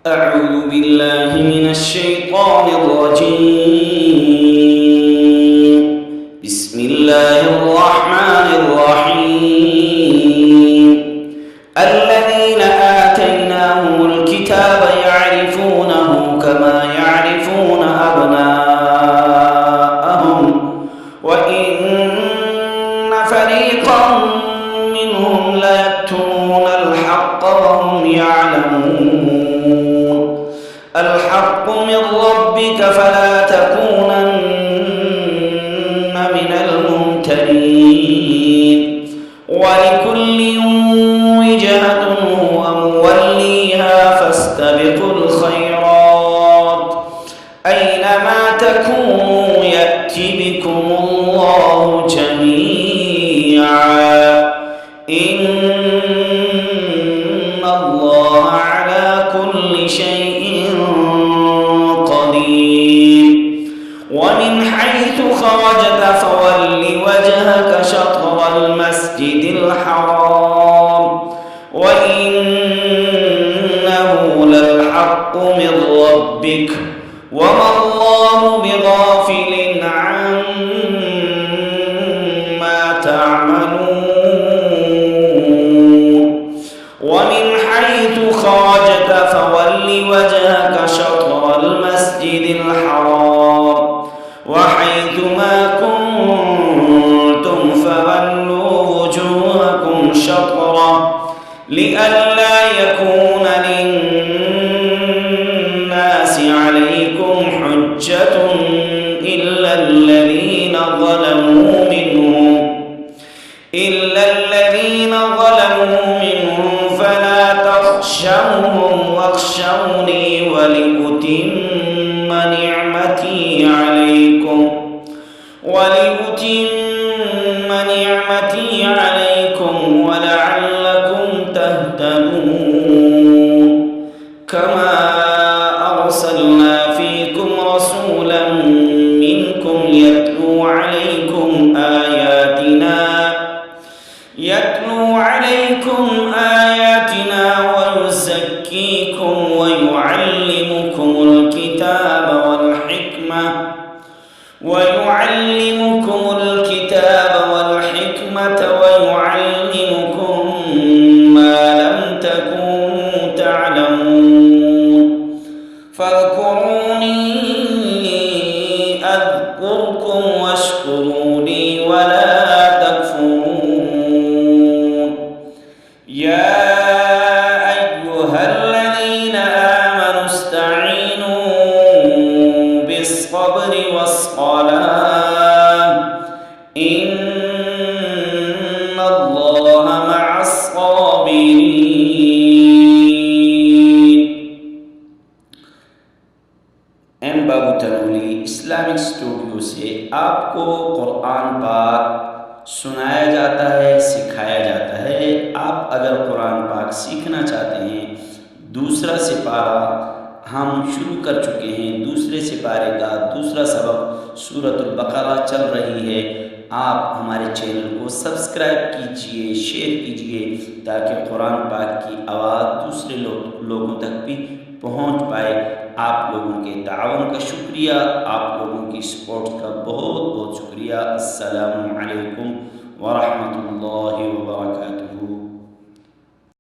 أعوذ بالله من الشيطان الرجيم. بسم الله الرحمن الرحيم. الذين آتيناهم الكتاب يعرفونه كما يعرفون أبناءهم وإن فريقا منهم ليكتمون الحق وهم يعلمون. الحق من ربك فلا تكونن من الممترين. ولكل وجهة هو موليها فاستبقوا الخيرات أينما تكونوا يأتي بكم الله جميعا إن الله على كل شيء قدير. ومن حيث خرجت فول وجهك شطر المسجد الحرام وإنه للحق من ربك وما الله بغافل عما تعملون. ومن حيث خرجت فول وجهك شطر المسجد الحرام وحيث ما كنتم فولوا وجوهكم شطره لئلا يكون للناس عليكم حجة إلا الذين ظلموا منهم فلا تخشوهم واخشوني ولأتم نعمتي عليكم ولعلكم تهتدون. كما أرسلنا فيكم رسولا منكم يتلو عليكم آياتنا ويزكيكم ويعلمكم الكتاب ويعلمكم ما لم تكونوا تعلمون. فاذكروني أذكركم واشكروا لي ولا تكفرون. يا أيها الذين آمنوا استعينوا بالصبر والصلاة إن الله مع الصابرين. एम बाबू Tanoli Islamic studio से आपको कुरान पाक सुनाया जाता है, सिखाया जाता है। आप अगर कुरान पाक सीखना चाहते हैं, दूसरा सिपारा हम शुरू कर चुके हैं। दूसरे सिपारे का दूसरा सबक सूरतुल बकरा चल रही है। आप हमारे चैनल को सब्सक्राइब कीजिए, शेयर कीजिए ताकि कुरान पाक की आवाज़ दूसरे लोगों तक भी पहुंच पाए। आप लोगों के ताउन का शुक्रिया, आप लोगों की सपोर्ट का बहुत बहुत शुक्रिया। अस्सलामु अलैकुम व रहमतुल्लाहि व बरकातुहू।